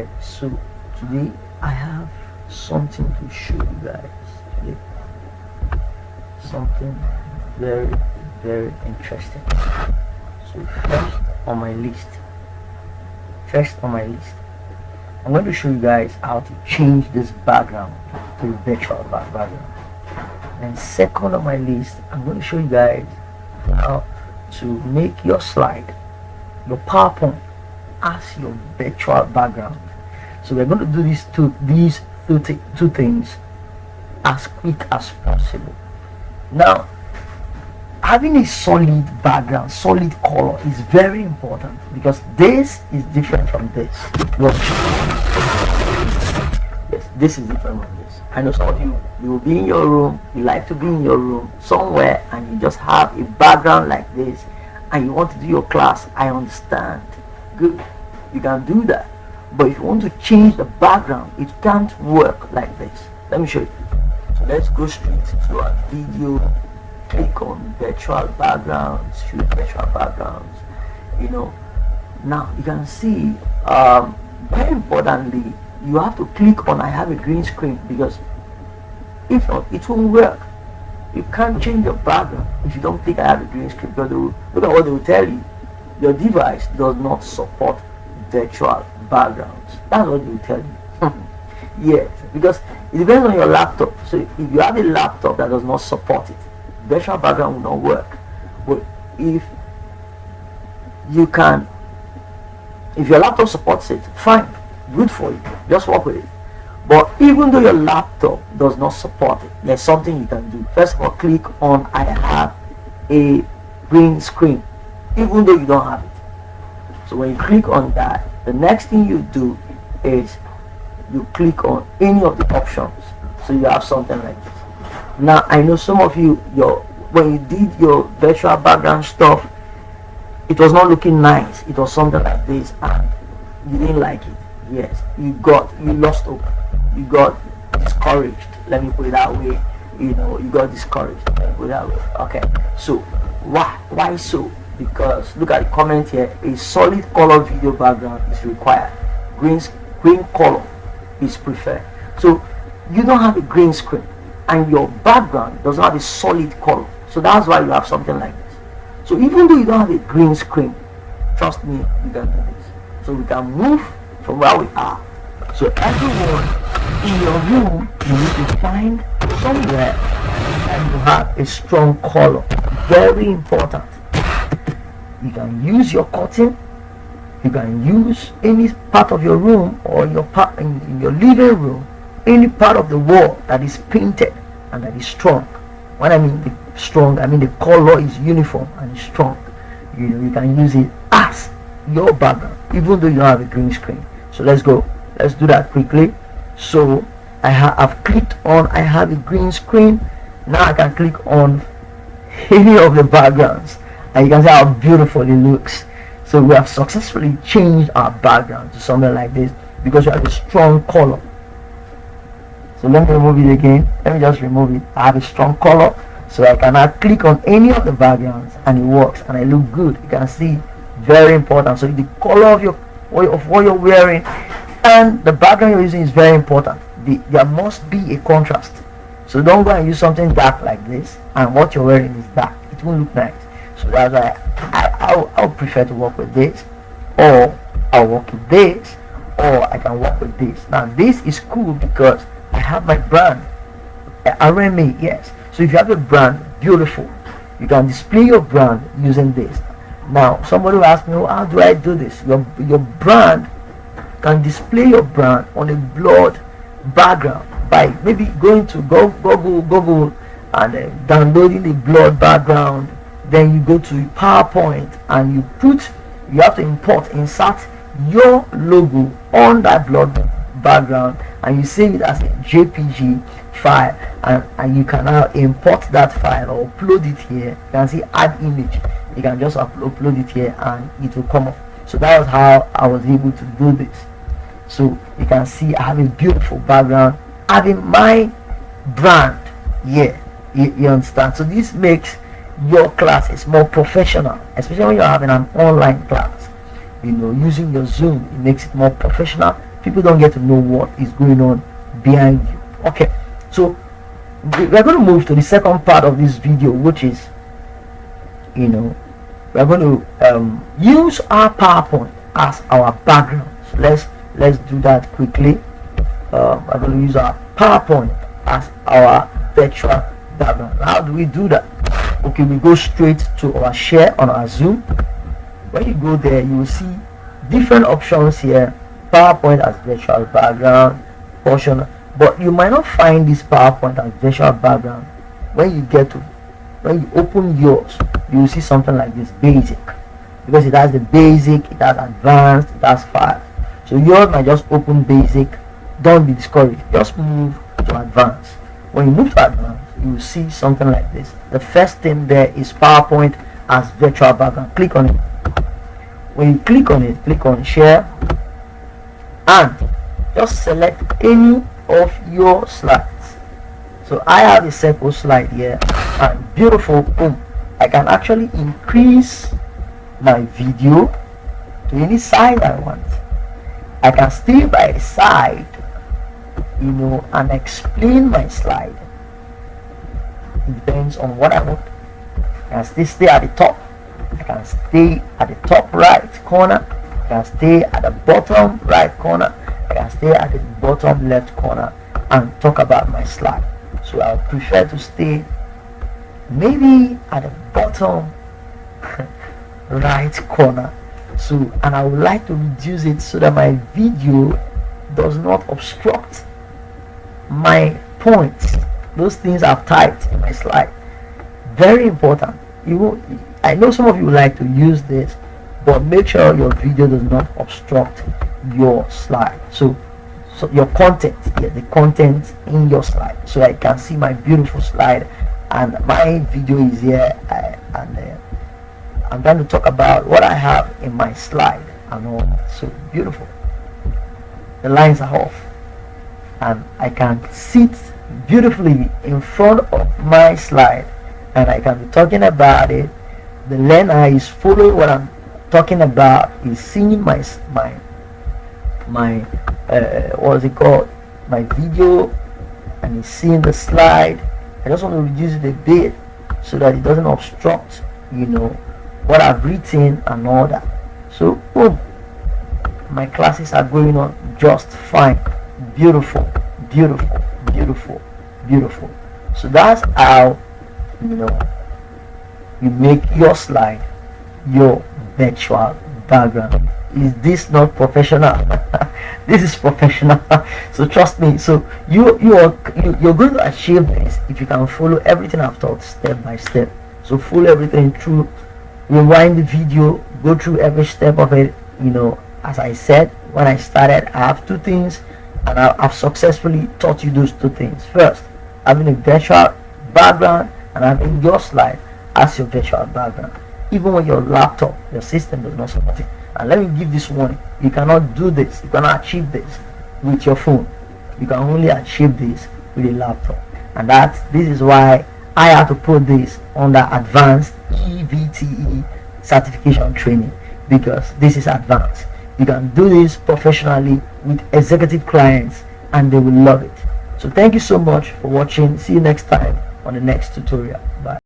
Okay, so today I have something to show you guys today. Something very, very interesting. So first on my list, I'm going to show you guys how to change this background to a virtual background. And second on my list, I'm going to show you guys how to make your slide, your PowerPoint, as your virtual background. So we're going to do these two things as quick as possible. Now, having a solid background, solid color is very important, because this is different from this. Yes, this is different from this. I know some of you will be in your room, you like to be in your room somewhere, and you just have a background like this, and you want to do your class. I understand. Good, you can do that. But if you want to change the background, it can't work like this. Let me show you. So let's go straight to our video. Click on virtual backgrounds, choose virtual backgrounds. Now you can see, very importantly, you have to click on I have a green screen, because if not, it won't work. You can't change your background if you don't click I have a green screen, because look at what they will tell you. Your device does not support virtual backgrounds. That's what they will tell you. Yes, because it depends on your laptop. So if you have a laptop that does not support it, virtual background will not work. But if your laptop supports it, fine, good for you, just work with it. But even though your laptop does not support it, there's something you can do. First of all, click on I have a green screen, even though you don't have it. So when you click on that, the next thing you do is you click on any of the options, so you have something like this. Now I know some of you, when you did your virtual background stuff, it was not looking nice. It was something like this, and you didn't like it. Yes, you lost hope. You got discouraged. Let me put it that way. You got discouraged. Let me put it that way. Okay. So why so? Because look at the comment here. A solid color video background is required. Green color is preferred. So you don't have a green screen, and your background does not have a solid color. So that's why you have something like this. So even though you don't have a green screen, trust me, you can do this. So we can move from where we are. So everyone in your room, you need to find somewhere and you have a strong color. Very important. You can use your curtain. You can use any part of your room, or your part in your living room, any part of the wall that is painted and that is strong. When I mean strong, I mean the color is uniform and strong. You can use it as your background, even though you don't have a green screen. So let's go. Let's do that quickly. So I've clicked on I have a green screen. Now I can click on any of the backgrounds, and you can see how beautiful it looks. So we have successfully changed our background to something like this, because we have a strong color. So let me remove it again. Let me just remove it. I have a strong color, so I can now click on any of the backgrounds and it works, and I look good. You can see, very important. So the color of what you're wearing and the background you're using is very important. There must be a contrast. So don't go and use something dark like this and what you're wearing is dark. It won't look nice. So that's why I would prefer to work with this, or I'll work with this, or I can work with this. Now this is cool because I have my brand, RMA. Yes. So if you have a brand, beautiful, you can display your brand using this. Now somebody will ask me, how do I do this? Your brand can display your brand on a blurred background by maybe going to Google and downloading the blurred background. Then you go to PowerPoint and you have to insert your logo on that blurred background, and you save it as a JPG file, and you can now import that file or upload it here. You can see add image. You can just upload it here and it will come up. So that was how I was able to do this. So you can see I have a beautiful background having my brand here. You understand? So this makes your classes more professional, especially when you're having an online class. Using your Zoom, it makes it more professional people don't get to know what is going on behind you. Okay, so we're going to move to the second part of this video, which is, we're going to use our PowerPoint as our background. So let's do that quickly. We're going to use our PowerPoint as our virtual background. How do we do that? Okay, we go straight to our share on our Zoom. When you go there, you will see different options here. PowerPoint as virtual background portion, but you might not find this PowerPoint as virtual background. When you open yours, you will see something like this, basic, because it has the basic, it has advanced, it has file. So yours might just open basic. Don't be discouraged, just move to advanced. When you move to advanced, you will see something like this. The first thing there is PowerPoint as virtual background. Click on it. When you click on it, click on share and just select any of your slides. So I have a sample slide here, and beautiful, boom, I can actually increase my video to any size I want. I can stay by the side, and explain my slide. It depends on what I want. I can still stay at the top. I can stay at the top right corner. I can stay at the bottom right corner. I can stay at the bottom left corner and talk about my slide. So I would prefer to stay maybe at the bottom right corner. So, and I would like to reduce it so that my video does not obstruct my points. Those things I've typed in my slide. Very important. I know some of you like to use this, but make sure your video does not obstruct your slide. So your content, the content in your slide, so I can see my beautiful slide, and my video is here, I'm going to talk about what I have in my slide and all that. So beautiful. The lines are off, and I can sit beautifully in front of my slide, and I can be talking about it. The learner is following what I'm talking about, is seeing my what's it called, my video, and is seeing the slide. I just want to reduce it a bit so that it doesn't obstruct what I've written and all that. So boom, my classes are going on just fine. Beautiful, beautiful, beautiful, beautiful. So that's how you make your slide your virtual background. Is this not professional? This is professional. So trust me. So you're going to achieve this if you can follow everything I've taught step by step. So follow everything through, rewind the video, go through every step of it. As I said when I started, I have two things, and I've successfully taught you those two things. First, having a virtual background and having your slide as your virtual background, even when your laptop, your system does not support it. And let me give this warning: you cannot do this, you cannot achieve this with your phone. You can only achieve this with a laptop, and this is why I have to put this under advanced EVTE certification training, because this is advanced. You can do this professionally with executive clients, and they will love it. So thank you so much for watching. See you next time on the next tutorial. Bye.